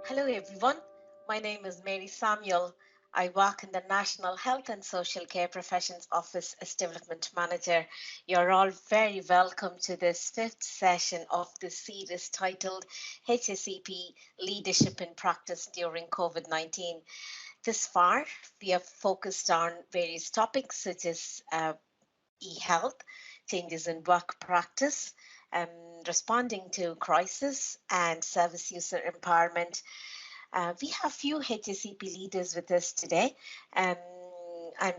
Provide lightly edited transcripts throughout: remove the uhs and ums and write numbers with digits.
Hello everyone, my name is Mary Samuel. I work in the National Health and Social Care Professions Office as Development Manager. You're all very welcome to this fifth session of the series titled HSCP Leadership in Practice During COVID-19. This far, we have focused on various topics such as e-health, changes in work practice, responding to crisis, and service user empowerment. We have few HSCP leaders with us today. I'm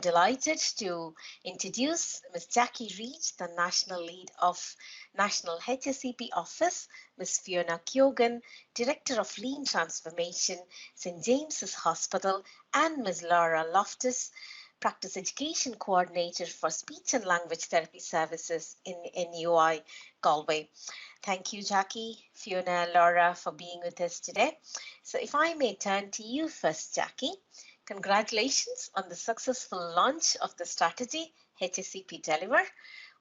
delighted to introduce Ms. Jackie Reid, the National Lead of National HSCP Office, Ms. Fiona Keoghan, Director of Lean Transformation, St. James's Hospital, and Ms. Laura Loftus, Practice Education Coordinator for Speech and Language Therapy Services in NUI Galway. Thank you, Jackie, Fiona, Laura, for being with us today. So if I may turn to you first, Jackie, congratulations on the successful launch of the strategy, HSCP Deliver.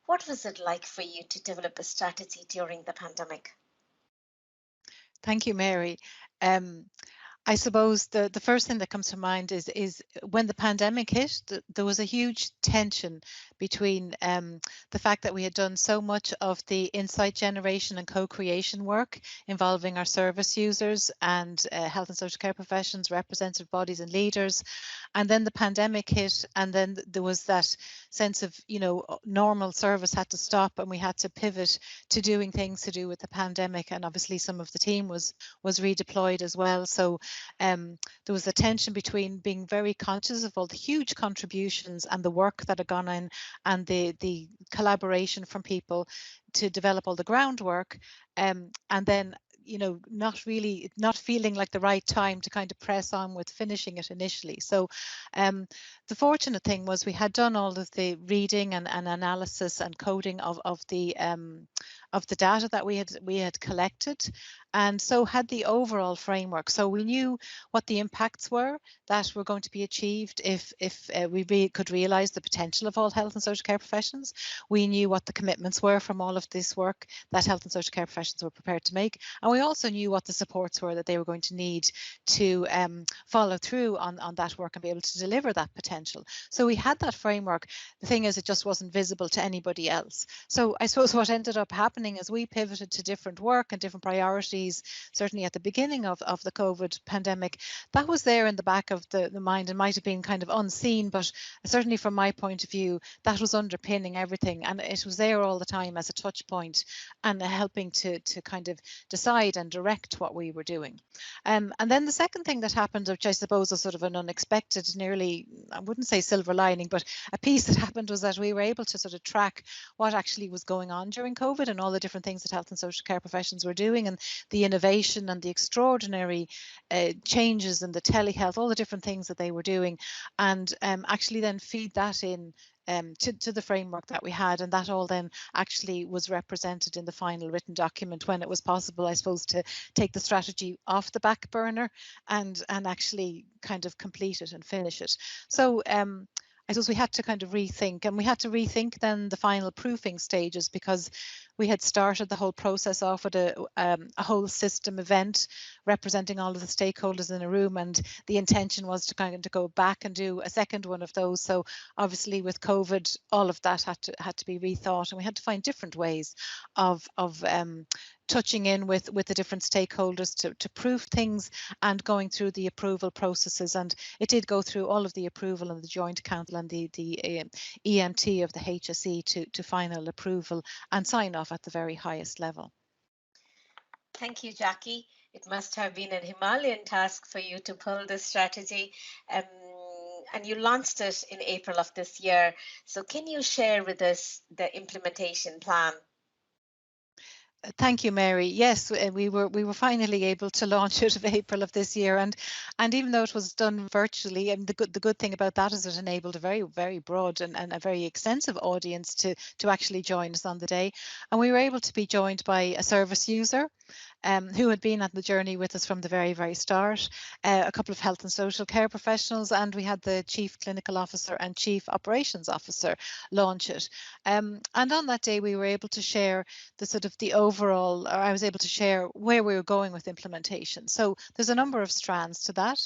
What was it like for you to develop a strategy during the pandemic? Thank you, Mary. I suppose the first thing that comes to mind is when the pandemic hit, there was a huge tension between the fact that we had done so much of the insight generation and co-creation work involving our service users and health and social care professions, representative bodies and leaders. And then the pandemic hit, and then there was that sense of, normal service had to stop and we had to pivot to doing things to do with the pandemic. And obviously some of the team was redeployed as well. So there was a tension between being very conscious of all the huge contributions and the work that had gone in and the collaboration from people to develop all the groundwork, and then not feeling like the right time to kind of press on with finishing it initially. So the fortunate thing was we had done all of the reading and analysis and coding of the data that we had collected, and so had the overall framework. So we knew what the impacts were that were going to be achieved if we could realise the potential of all health and social care professions. We knew what the commitments were from all of this work that health and social care professions were prepared to make, and we also knew what the supports were that they were going to need to follow through on that work and be able to deliver that potential. So we had that framework. The thing is, it just wasn't visible to anybody else. So I suppose what ended up happening is we pivoted to different work and different priorities, certainly at the beginning of the COVID pandemic. That was there in the back of the mind and might have been kind of unseen, but certainly from my point of view, that was underpinning everything, and it was there all the time as a touch point and helping to kind of decide and direct what we were doing. And then the second thing that happened, which I suppose was sort of an unexpected, nearly, I wouldn't say silver lining, but a piece that happened was that we were able to sort of track what actually was going on during COVID and all the different things that health and social care professions were doing, and the innovation and the extraordinary changes in the telehealth, all the different things that they were doing, and actually then feed that in to the framework that we had, and that all then actually was represented in the final written document when it was possible, I suppose, to take the strategy off the back burner and actually kind of complete it and finish it. So I suppose we had to kind of rethink, and we had to rethink then the final proofing stages, because we had started the whole process off with a whole system event representing all of the stakeholders in a room, and the intention was to kind of go back and do a second one of those. So obviously with COVID, all of that had to be rethought, and we had to find different ways of touching in with the different stakeholders to prove things and going through the approval processes. And it did go through all of the approval and the joint council and the EMT of the HSE to final approval and sign off at the very highest level. Thank you, Jackie. It must have been a Himalayan task for you to pull this strategy. And you launched it in April of this year. So can you share with us the implementation plan? Thank you, Mary. Yes, we were finally able to launch it in April of this year, and even though it was done virtually, and the good thing about that is it enabled a very broad and a very extensive audience to actually join us on the day, and we were able to be joined by a service user, who had been at the journey with us from the very, very start, a couple of health and social care professionals, and we had the Chief Clinical Officer and Chief Operations Officer launch it. And on that day, we were able to share the sort of the overall, or I was able to share where we were going with implementation. So there's a number of strands to that.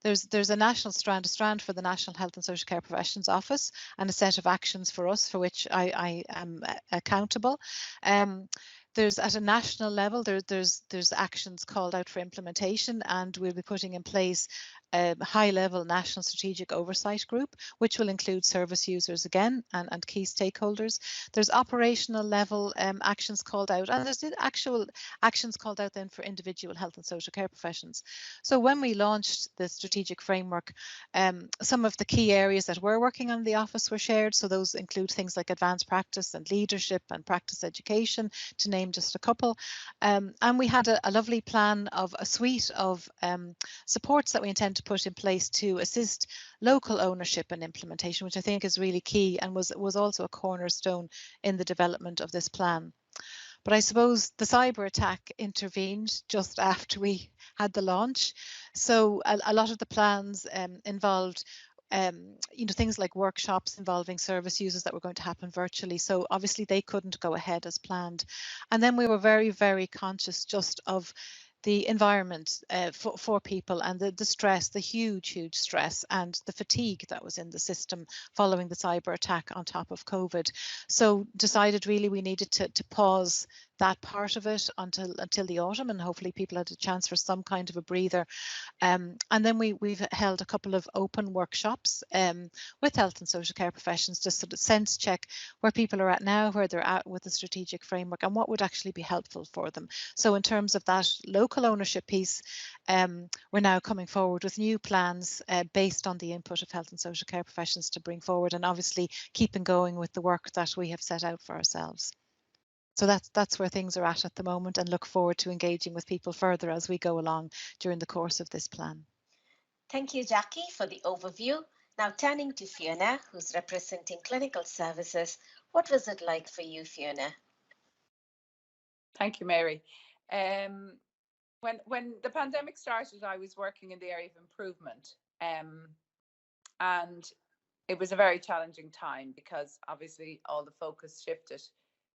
There's a national strand, a strand for the National Health and Social Care Professions Office, and a set of actions for us for which I am accountable. There's at a national level, there's actions called out for implementation, and we'll be putting in place a high-level national strategic oversight group, which will include service users again and key stakeholders. There's operational level actions called out, and there's the actual actions called out then for individual health and social care professions. So when we launched the strategic framework, some of the key areas that we're working on in the office were shared. So those include things like advanced practice and leadership and practice education, to name just a couple. And we had a lovely plan of a suite of supports that we intend to put in place to assist local ownership and implementation, which I think is really key and was also a cornerstone in the development of this plan. But I suppose the cyber attack intervened just after we had the launch. So a lot of the plans involved things like workshops involving service users that were going to happen virtually. So obviously they couldn't go ahead as planned. And then we were very, very conscious just of the environment for people, and the stress, the huge stress and the fatigue that was in the system following the cyber attack on top of COVID. So decided really we needed to pause that part of it until the autumn, and hopefully people had a chance for some kind of a breather. And then we've held a couple of open workshops with health and social care professions to sort of sense check where people are at now, where they're at with the strategic framework, and what would actually be helpful for them. So in terms of that local ownership piece, we're now coming forward with new plans based on the input of health and social care professions to bring forward, and obviously keeping going with the work that we have set out for ourselves. So that's where things are at the moment, and look forward to engaging with people further as we go along during the course of this plan. Thank you, Jackie, for the overview. Now turning to Fiona, who's representing clinical services. What was it like for you, Fiona? Thank you, Mary. When the pandemic started, I was working in the area of improvement, and it was a very challenging time because obviously all the focus shifted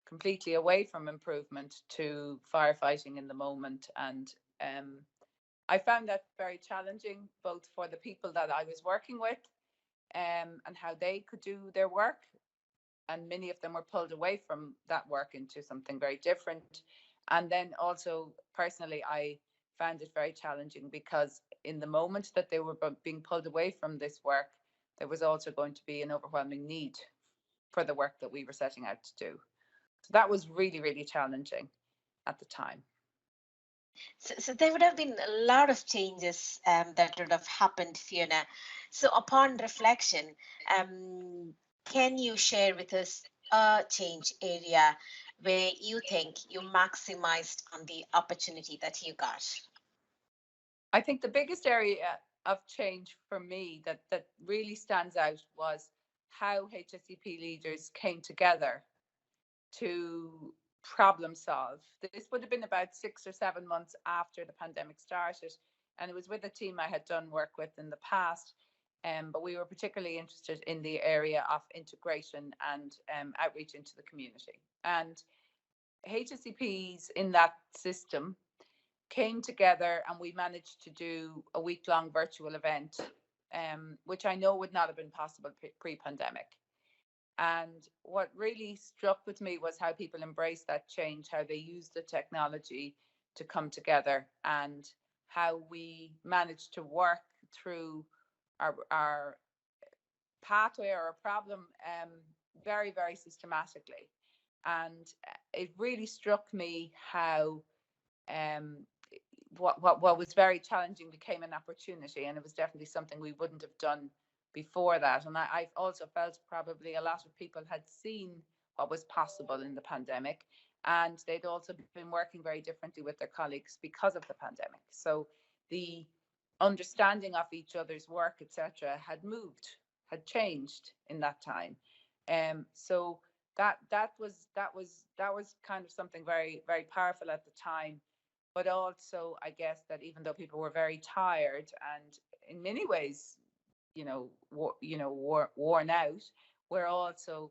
completely away from improvement to firefighting in the moment. And I found that very challenging, both for the people that I was working with and how they could do their work. And many of them were pulled away from that work into something very different. And then also personally, I found it very challenging because in the moment that they were being pulled away from this work, there was also going to be an overwhelming need for the work that we were setting out to do. So that was really, really challenging at the time. So there would have been a lot of changes that would have happened, Fiona. So upon reflection, can you share with us a change area where you think you maximized on the opportunity that you got? I think the biggest area of change for me that really stands out was how HSCP leaders came together to problem solve. This would have been about 6 or 7 months after the pandemic started, and it was with a team I had done work with in the past, but we were particularly interested in the area of integration and outreach into the community. And HSCPs in that system came together, and we managed to do a week-long virtual event, which I know would not have been possible pre-pandemic. And what really struck with me was how people embraced that change, how they used the technology to come together, and how we managed to work through our pathway or a problem very, very systematically. And it really struck me how what was very challenging became an opportunity, and it was definitely something we wouldn't have done before that. And I've also felt probably a lot of people had seen what was possible in the pandemic, and they'd also been working very differently with their colleagues because of the pandemic. So the understanding of each other's work, etc., had moved, had changed in that time. So that was kind of something very, very powerful at the time. But also, I guess that even though people were very tired and in many ways, worn out, we're also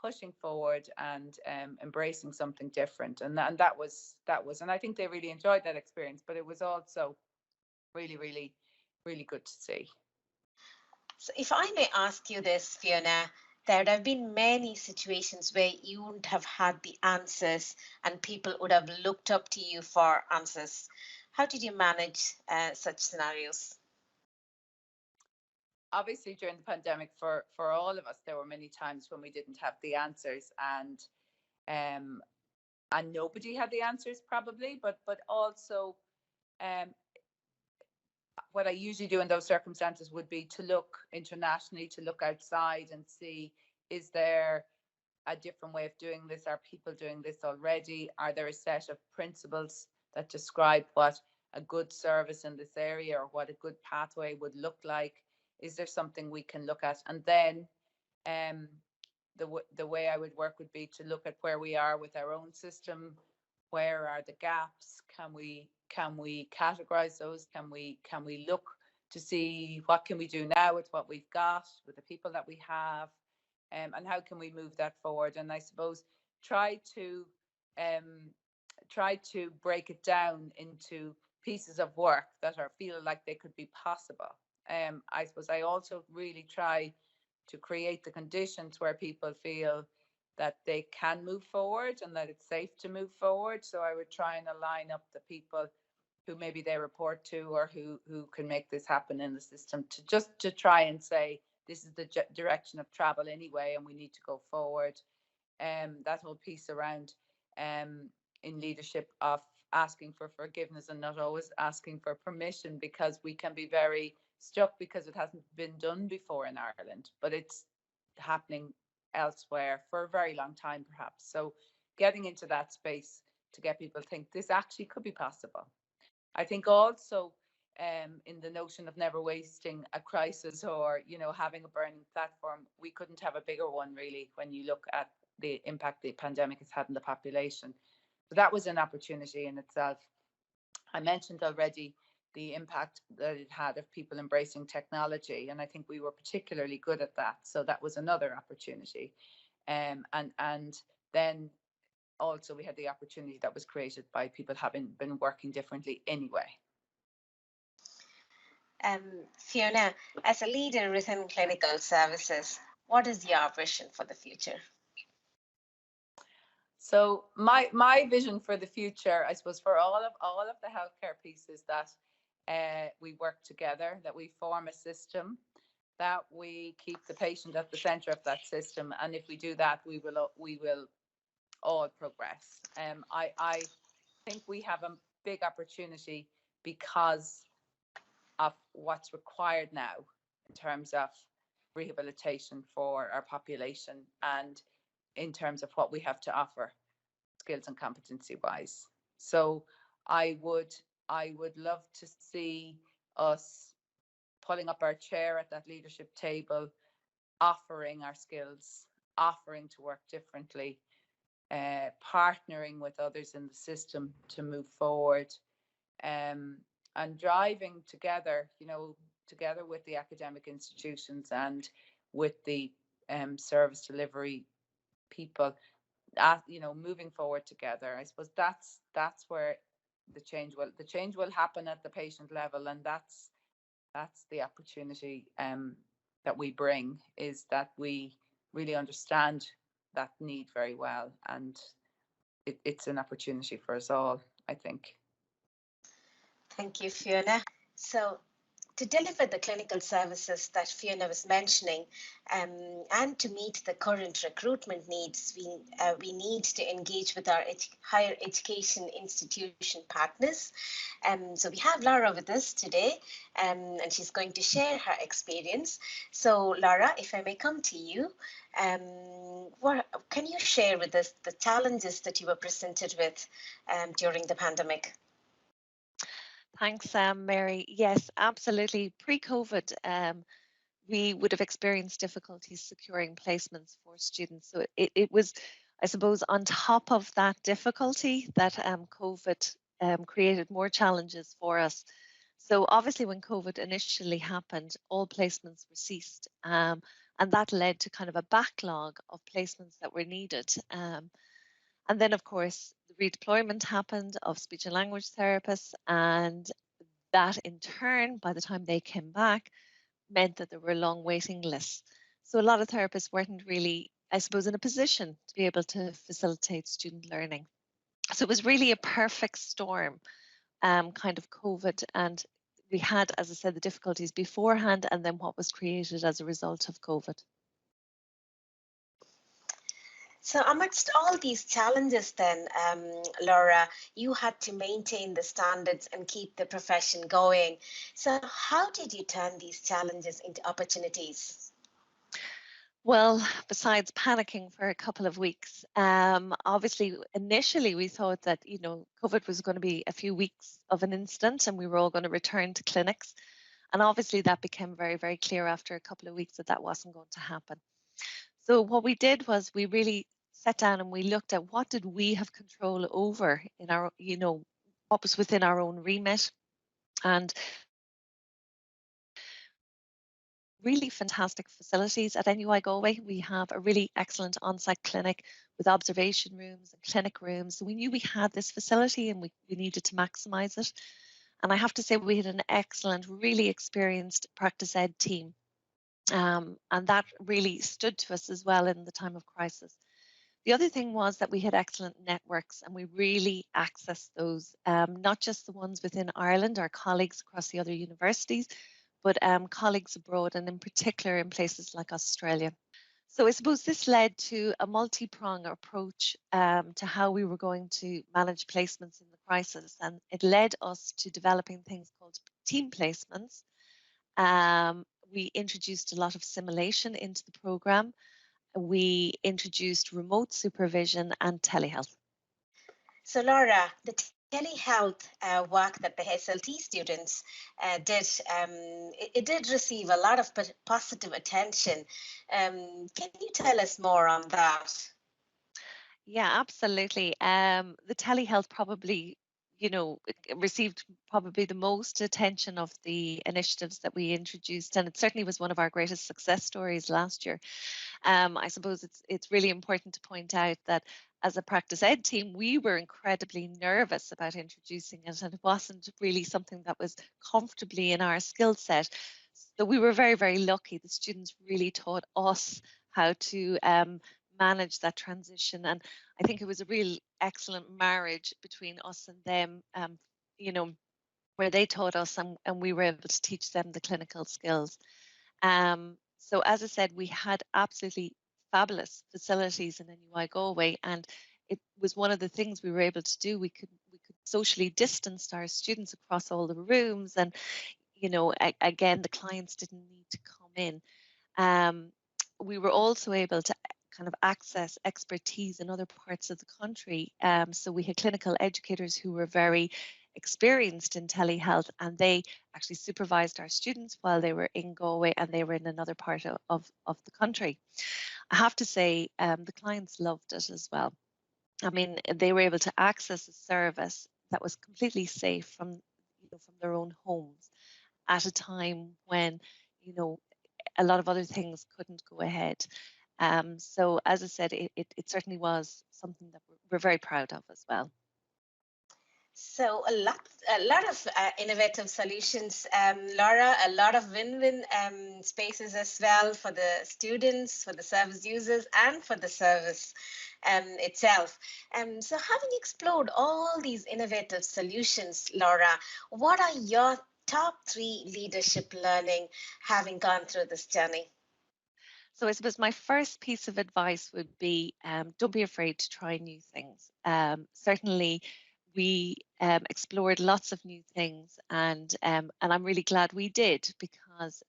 pushing forward and embracing something different. And that was, and I think they really enjoyed that experience. But it was also really, really, really good to see. So if I may ask you this, Fiona, there would have been many situations where you wouldn't have had the answers and people would have looked up to you for answers. How did you manage such scenarios? Obviously, during the pandemic, for all of us, there were many times when we didn't have the answers, um, and nobody had the answers probably. But also, um, what I usually do in those circumstances would be to look internationally, to look outside and see, is there a different way of doing this? Are people doing this already? Are there a set of principles that describe what a good service in this area or what a good pathway would look like? Is there something we can look at? And then um, the way I would work would be to look at where we are with our own system. Where are the gaps? Can we categorize those? Can we look to see what can we do now with what we've got, with the people that we have, and how can we move that forward? And I suppose try to um, try to break it down into pieces of work that are feel like they could be possible. I suppose I also really try to create the conditions where people feel that they can move forward and that it's safe to move forward. So I would try and align up the people who maybe they report to or who can make this happen in the system to just to try and say this is the direction of travel anyway, and we need to go forward. That whole piece around in leadership of asking for forgiveness and not always asking for permission, because we can be very stuck because it hasn't been done before in Ireland, but it's happening elsewhere for a very long time perhaps. So getting into that space to get people to think this actually could be possible. I think also in the notion of never wasting a crisis, or having a burning platform, we couldn't have a bigger one really when you look at the impact the pandemic has had on the population. So that was an opportunity in itself. I mentioned already the impact that it had of people embracing technology, and I think we were particularly good at that. So that was another opportunity. And then also we had the opportunity that was created by people having been working differently anyway. Fiona, as a leader within clinical services, what is your vision for the future? So my vision for the future, I suppose, for all of the healthcare pieces, that we work together, that we form a system, that we keep the patient at the center of that system, and if we do that, we will all progress. I think we have a big opportunity because of what's required now in terms of rehabilitation for our population and in terms of what we have to offer skills and competency wise. So I would love to see us pulling up our chair at that leadership table, offering our skills, offering to work differently, partnering with others in the system to move forward, and driving together, together with the academic institutions and with the service delivery people, moving forward together. I suppose that's where the change will happen at the patient level, and that's the opportunity that we bring, is that we really understand that need very well, and it's an opportunity for us all, I think. Thank you, Fiona. So, to deliver the clinical services that Fiona was mentioning, and to meet the current recruitment needs, we need to engage with our higher education institution partners. So we have Laura with us today, and she's going to share her experience. So Laura, if I may come to you, what can you share with us the challenges that you were presented with during the pandemic? Thanks, Mary. Yes, absolutely. Pre-COVID, we would have experienced difficulties securing placements for students. So it was, I suppose, on top of that difficulty that COVID created more challenges for us. So obviously when COVID initially happened, all placements were ceased. And that led to kind of a backlog of placements that were needed. And then, of course, the redeployment happened of speech and language therapists. And that in turn, by the time they came back, meant that there were long waiting lists. So a lot of therapists weren't really, I suppose, in a position to be able to facilitate student learning. So it was really a perfect storm, kind of COVID. And we had, as I said, the difficulties beforehand and then what was created as a result of COVID. So amidst all these challenges then, Laura, you had to maintain the standards and keep the profession going. So how did you turn these challenges into opportunities? Well, besides panicking for a couple of weeks, obviously, initially we thought that, COVID was going to be a few weeks of an incident and we were all going to return to clinics. And obviously that became very, very clear after a couple of weeks that that wasn't going to happen. So what we did was we really sat down and we looked at what did we have control over in our, what was within our own remit. And really fantastic facilities at NUI Galway. We have a really excellent on-site clinic with observation rooms and clinic rooms. So we knew we had this facility and we needed to maximise it. And I have to say we had an excellent, really experienced practice ed team. And that really stood to us as well in the time of crisis. The other thing was that we had excellent networks and we really accessed those, not just the ones within Ireland, our colleagues across the other universities, but colleagues abroad and in particular in places like Australia. So I suppose this led to a multi-pronged approach to how we were going to manage placements in the crisis. And it led us to developing things called team placements. We introduced a lot of simulation into the program. We introduced remote supervision and telehealth. So Laura, the telehealth work that the SLT students did, it did receive a lot of positive attention. Can you tell us more on that? Yeah, absolutely. The telehealth probably, received probably the most attention of the initiatives that we introduced, and it certainly was one of our greatest success stories last year. I suppose it's really important to point out that as a practice ed team, we were incredibly nervous about introducing it, and it wasn't really something that was comfortably in our skill set. So we were very, very lucky. The students really taught us how to manage that transition, and I think it was a real excellent marriage between us and them. Where they taught us and we were able to teach them the clinical skills. So as I said, we had absolutely fabulous facilities in NUI Galway, and it was one of the things we were able to do. We could socially distance our students across all the rooms, and again, the clients didn't need to come in. We were also able to kind of access expertise in other parts of the country. So we had clinical educators who were very experienced in telehealth, and they actually supervised our students while they were in Galway and they were in another part of the country. I have to say the clients loved it as well. I mean, they were able to access a service that was completely safe from their own homes at a time when a lot of other things couldn't go ahead. So as I said, it certainly was something that we're very proud of as well. So a lot of innovative solutions, Laura, a lot of win-win spaces as well for the students, for the service users, and for the service itself. So having explored all these innovative solutions, Laura, what are your top 3 leadership learning having gone through this journey? So I suppose my first piece of advice would be don't be afraid to try new things. Certainly, we explored lots of new things, and I'm really glad we did, because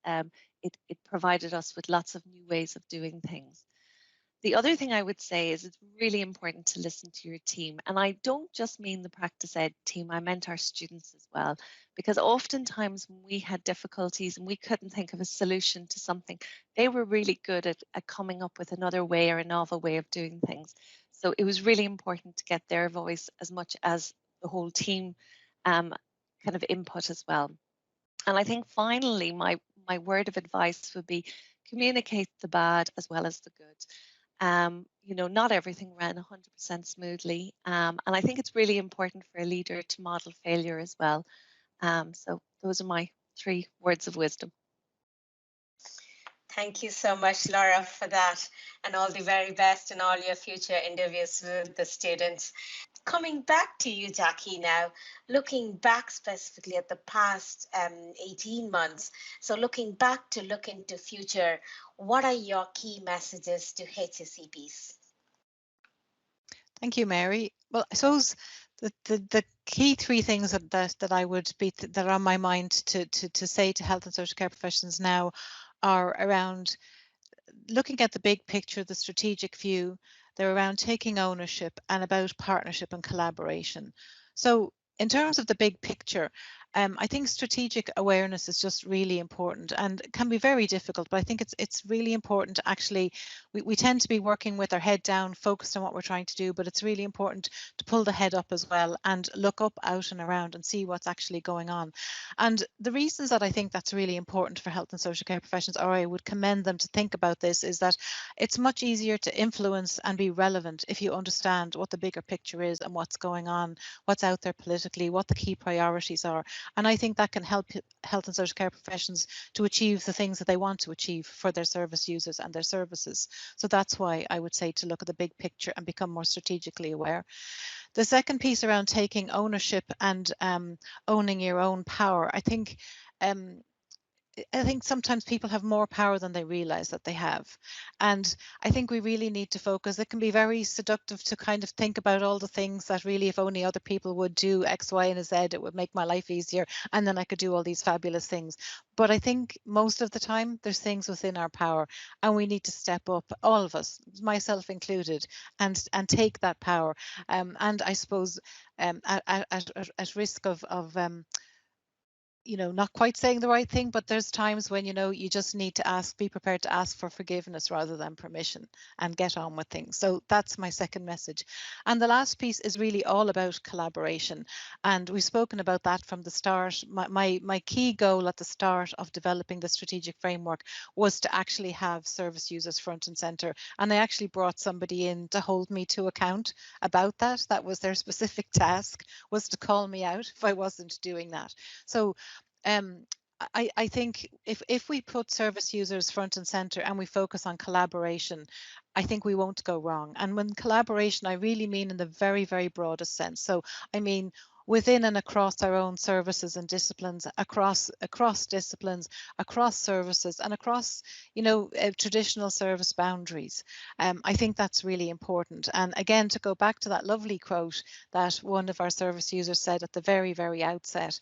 it provided us with lots of new ways of doing things. The other thing I would say is it's really important to listen to your team. And I don't just mean the practice ed team, I meant our students as well. Because oftentimes when we had difficulties and we couldn't think of a solution to something, they were really good at coming up with another way or a novel way of doing things. So it was really important to get their voice as much as the whole team kind of input as well. And I think finally, my word of advice would be communicate the bad as well as the good. Not everything ran 100% smoothly. And I think it's really important for a leader to model failure as well. So those are my 3 words of wisdom. Thank you so much, Laura, for that, and all the very best in all your future interviews with the students. Coming back to you, Jackie, now, looking back specifically at the past 18 months, so looking back to look into future, what are your key messages to HSCPs? Thank you, Mary. Well, I suppose the key 3 things that I would be that are on my mind to say to health and social care professionals now are around looking at the big picture, the strategic view. They're around taking ownership and about partnership and collaboration. So in terms of the big picture, I think strategic awareness is just really important and can be very difficult, but I think it's really important to actually, we tend to be working with our head down, focused on what we're trying to do, but it's really important to pull the head up as well and look up, out and around and see what's actually going on. And the reasons that I think that's really important for health and social care professionals, or I would commend them to think about this, is that it's much easier to influence and be relevant if you understand what the bigger picture is and what's going on, what's out there politically, what the key priorities are. And I think that can help health and social care professions to achieve the things that they want to achieve for their service users and their services. So that's why I would say to look at the big picture and become more strategically aware. The second piece around taking ownership and owning your own power, I think sometimes people have more power than they realize that they have. And I think we really need to focus. It can be very seductive to kind of think about all the things that really, if only other people would do X, Y, and Z, it would make my life easier. And then I could do all these fabulous things. But I think most of the time there's things within our power and we need to step up, all of us, myself included, and take that power. And I suppose at risk of not quite saying the right thing, but there's times when, you just need to be prepared to ask for forgiveness rather than permission and get on with things. So that's my second message. And the last piece is really all about collaboration. And we've spoken about that from the start. My key goal at the start of developing the strategic framework was to actually have service users front and center. And I actually brought somebody in to hold me to account about that. That was their specific task, was to call me out if I wasn't doing that. So I think if we put service users front and center and we focus on collaboration, I think we won't go wrong. And when collaboration, I really mean in the very, very broadest sense. So I mean within and across our own services and disciplines, across disciplines, across services, and across traditional service boundaries. I think that's really important. And again, to go back to that lovely quote that one of our service users said at the very, very outset,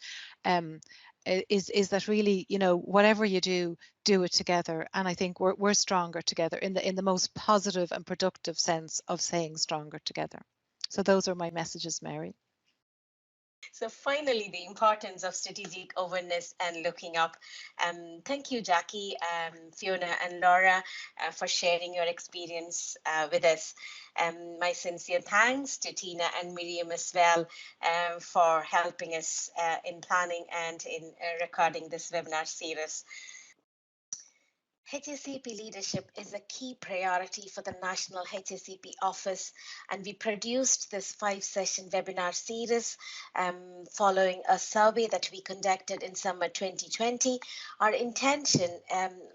is that really, whatever you do it together. And I think we're stronger together in the most positive and productive sense of saying stronger together. So those are my messages, Mary. So finally, the importance of strategic awareness and looking up. Thank you, Jackie, Fiona and Laura for sharing your experience with us. My sincere thanks to Tina and Miriam as well for helping us in planning and in recording this webinar series. HSCP leadership is a key priority for the National HSCP Office, and we produced this 5-session webinar series following a survey that we conducted in summer 2020. Our intention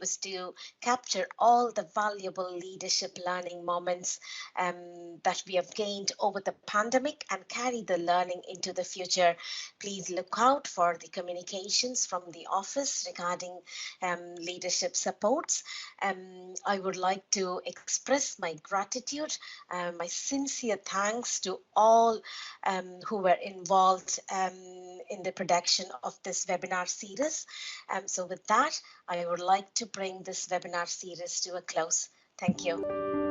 was to capture all the valuable leadership learning moments that we have gained over the pandemic and carry the learning into the future. Please look out for the communications from the office regarding leadership support. I would like to express my gratitude, my sincere thanks to all who were involved in the production of this webinar series. So with that, I would like to bring this webinar series to a close. Thank you.